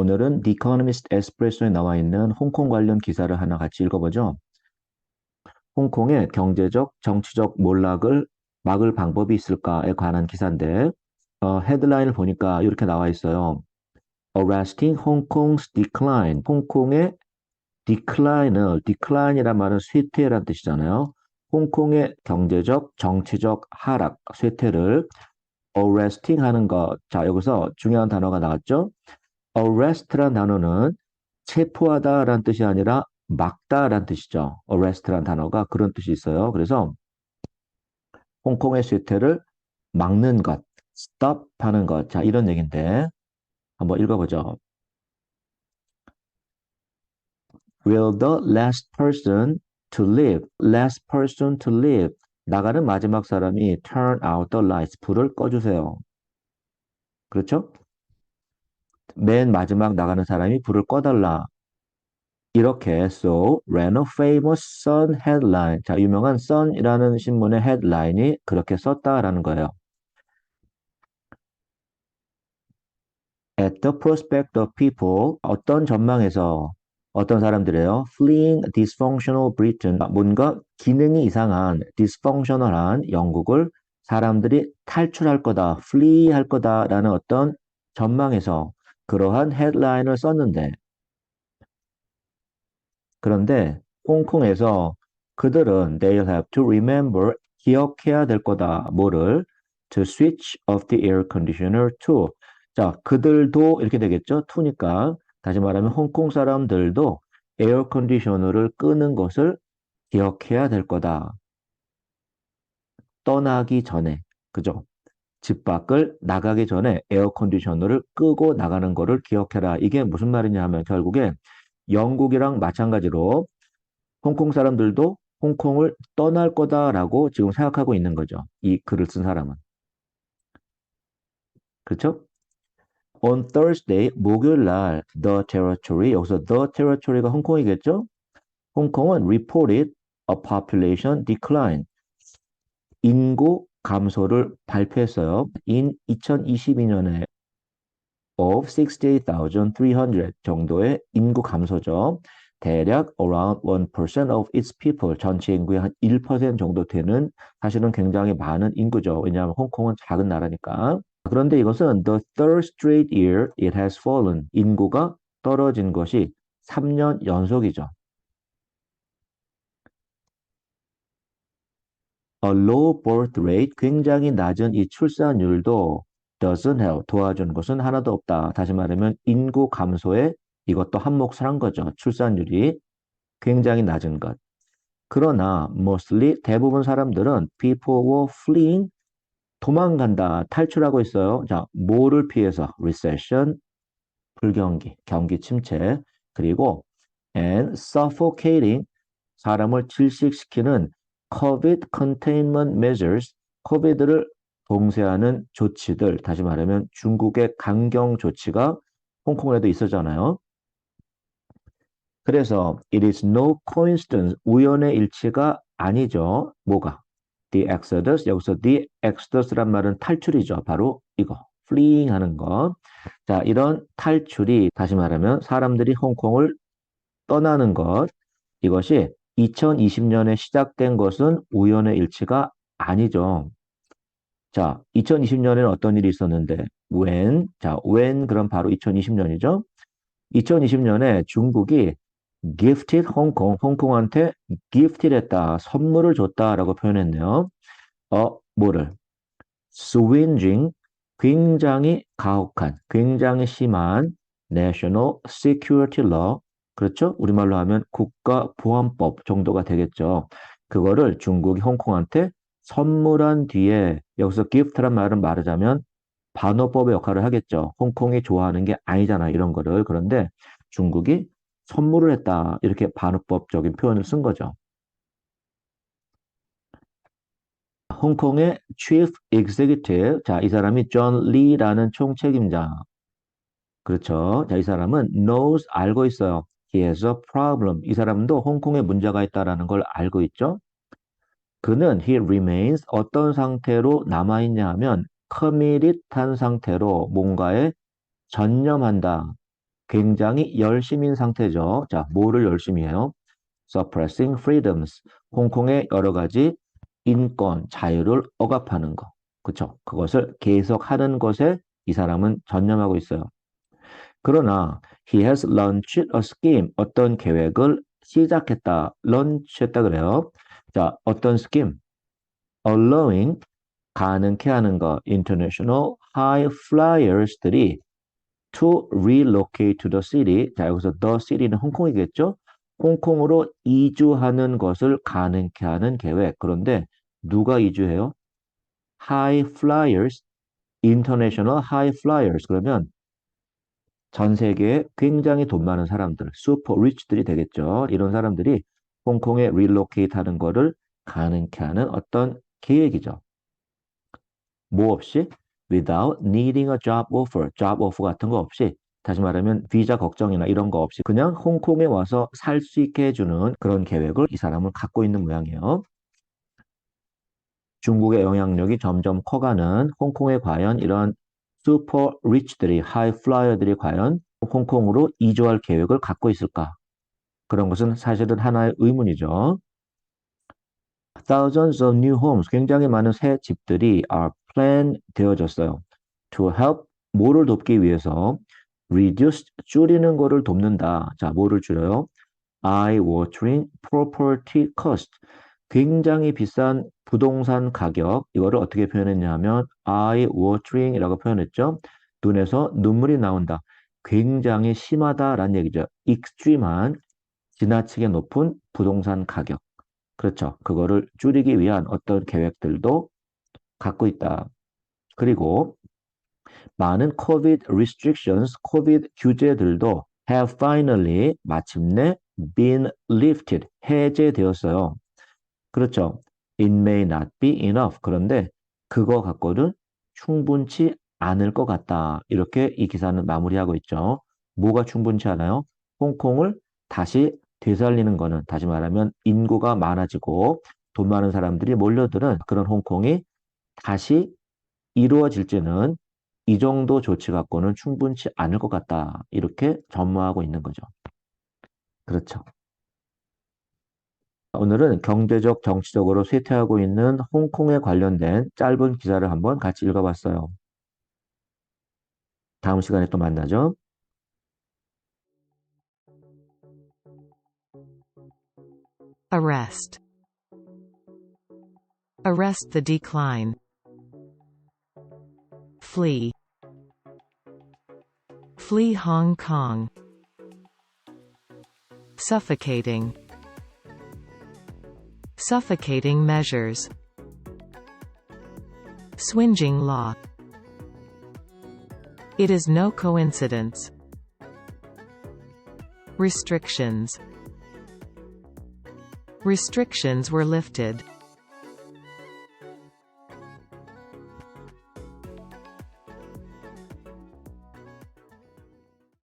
오늘은 The Economist 에스프레소에 나와 있는 홍콩 관련 기사를 하나 같이 읽어보죠. 홍콩의 경제적, 정치적 몰락을 막을 방법이 있을까에 관한 기사인데, 헤드라인을 보니까 이렇게 나와 있어요. Arresting Hong Kong's Decline. 홍콩의 decline이란 말은 쇠퇴란 뜻이잖아요. 홍콩의 경제적, 정치적 하락, 쇠퇴를 arresting 하는 것. 자, 여기서 중요한 단어가 나왔죠. arrest란 단어는 체포하다라는 뜻이 아니라 막다라는 뜻이죠. arrest란 단어가 그런 뜻이 있어요. 그래서 홍콩의 쇠퇴를 막는 것, stop 하는 것. 자, 이런 얘기인데 한번 읽어보죠. Will the last person to leave, last person to leave. 나가는 마지막 사람이 turn out the lights, 불을 꺼주세요. 그렇죠? 맨 마지막 나가는 사람이 불을 꺼달라. 이렇게 so ran a famous Sun headline. 자, 유명한 Sun이라는 신문의 헤드라인이 그렇게 썼다라는 거예요. At the prospect of people, 어떤 전망에서 어떤 사람들이에요? Fleeing dysfunctional Britain. 뭔가 기능이 이상한 dysfunctional한 영국을 사람들이 탈출할 거다, flee 할 거다라는 어떤 전망에서 그러한 헤드라인을 썼는데 그런데 홍콩에서 그들은 they'll have to remember 기억해야 될 거다. 뭐를? To switch off the air conditioner to. 자, 그들도 이렇게 되겠죠? to니까 다시 말하면 홍콩 사람들도 에어 컨디셔너를 끄는 것을 기억해야 될 거다. 떠나기 전에. 그죠? 집 밖을 나가기 전에 에어 컨디셔너를 끄고 나가는 거를 기억해라. 이게 무슨 말이냐 하면 결국에 영국이랑 마찬가지로 홍콩 사람들도 홍콩을 떠날 거다라고 지금 생각하고 있는 거죠. 이 글을 쓴 사람은. 그렇죠? On Thursday, 목요일 날, The Territory, 여기서 The Territory가 홍콩이겠죠? 홍콩은 reported a population decline, 인구 감소를 발표했어요. In 2022년에 of 68,300 정도의 인구 감소죠. 대략 around 1% of its people, 전체 인구의 한 1% 정도 되는 사실은 굉장히 많은 인구죠. 왜냐하면 홍콩은 작은 나라니까. 그런데 이것은 the third straight year it has fallen. 인구가 떨어진 것이 3년 연속이죠. A low birth rate, 굉장히 낮은 이 출산율도 doesn't help, 도와주는 것은 하나도 없다. 다시 말하면 인구 감소에 이것도 한 몫을 한 거죠. 출산율이 굉장히 낮은 것. 그러나 mostly 대부분 사람들은 people were fleeing, 도망간다, 탈출하고 있어요. 자, 뭐를 피해서? recession, 불경기, 경기 침체, 그리고 and suffocating, 사람을 질식시키는 COVID containment measures, 코비드를 봉쇄하는 조치들, 다시 말하면 중국의 강경 조치가 홍콩에도 있었잖아요. 그래서 it is no coincidence, 우연의 일치가 아니죠. 뭐가? The exodus, 여기서 the exodus란 말은 탈출이죠. 바로 이거, fleeing 하는 거. 자, 이런 탈출이 다시 말하면 사람들이 홍콩을 떠나는 것, 이것이 2020년에 시작된 것은 우연의 일치가 아니죠. 자, 2020년에는 어떤 일이 있었는데, when, 그럼 바로 2020년이죠. 2020년에 중국이 gifted 홍콩한테 gifted 했다, 선물을 줬다라고 표현했네요. 뭐를? swinging, 굉장히 가혹한, 굉장히 심한 national security law, 그렇죠? 우리말로 하면 국가보안법 정도가 되겠죠. 그거를 중국이 홍콩한테 선물한 뒤에 여기서 gift란 말은 말하자면 반어법의 역할을 하겠죠. 홍콩이 좋아하는 게 아니잖아, 이런 거를. 그런데 중국이 선물을 했다, 이렇게 반어법적인 표현을 쓴 거죠. 홍콩의 Chief Executive, 자, 이 사람이 존 리라는 총책임자. 그렇죠. 자, 이 사람은 knows, 알고 있어요. He has a problem. 이 사람도 홍콩에 문제가 있다라는 걸 알고 있죠. 그는 he remains, 어떤 상태로 남아있냐 하면 committed 한 상태로 뭔가에 전념한다. 굉장히 열심인 상태죠. 자, 뭐를 열심히 해요? Suppressing freedoms. 홍콩의 여러 가지 인권, 자유를 억압하는 거. 그쵸? 그것을 계속하는 것에 이 사람은 전념하고 있어요. 그러나 he has launched a scheme. 어떤 계획을 시작했다. launch했다 그래요. 자, 어떤 scheme? allowing 가능케 하는 거. international high flyers들이 to relocate to the city. 자, 여기서 the city는 홍콩이겠죠? 홍콩으로 이주하는 것을 가능케 하는 계획. 그런데 누가 이주해요? high flyers, international high flyers. 그러면 전 세계에 굉장히 돈 많은 사람들, 슈퍼 리치들이 되겠죠. 이런 사람들이 홍콩에 relocate 하는 거를 가능케 하는 어떤 계획이죠. 뭐 없이? without needing a job offer, job offer 같은 거 없이, 다시 말하면 비자 걱정이나 이런 거 없이 그냥 홍콩에 와서 살 수 있게 해주는 그런 계획을 이 사람은 갖고 있는 모양이에요. 중국의 영향력이 점점 커가는 홍콩에 과연 이런 슈퍼 리치들이, 하이 플라이어들이 과연 홍콩으로 이주할 계획을 갖고 있을까? 그런 것은 사실은 하나의 의문이죠. Thousands of new homes, 굉장히 많은 새 집들이 are planned 되어졌어요. To help, 뭐를 돕기 위해서? Reduce, 줄이는 거를 돕는다. 자, 뭐를 줄여요? eye-watering property cost. 굉장히 비싼 부동산 가격, 이거를 어떻게 표현했냐 하면 eye-watering이라고 표현했죠. 눈에서 눈물이 나온다. 굉장히 심하다라는 얘기죠. extreme한, 지나치게 높은 부동산 가격. 그렇죠. 그거를 줄이기 위한 어떤 계획들도 갖고 있다. 그리고 많은 COVID restrictions, COVID 규제들도 have finally, 마침내 been lifted, 해제되었어요. 그렇죠. It may not be enough. 그런데 그거 갖고는 충분치 않을 것 같다. 이렇게 이 기사는 마무리하고 있죠. 뭐가 충분치 않아요? 홍콩을 다시 되살리는 거는, 다시 말하면 인구가 많아지고 돈 많은 사람들이 몰려드는 그런 홍콩이 다시 이루어질지는 이 정도 조치 갖고는 충분치 않을 것 같다. 이렇게 전망하고 있는 거죠. 그렇죠. 오늘은 경제적, 정치적으로 쇠퇴하고 있는 홍콩에 관련된 짧은 기사를 한번 같이 읽어봤어요. 다음 시간에 또 만나죠. Arrest. Arrest the decline. Flee. Flee Hong Kong. Suffocating. Suffocating measures. Swinging law. It is no coincidence. Restrictions. Restrictions were lifted.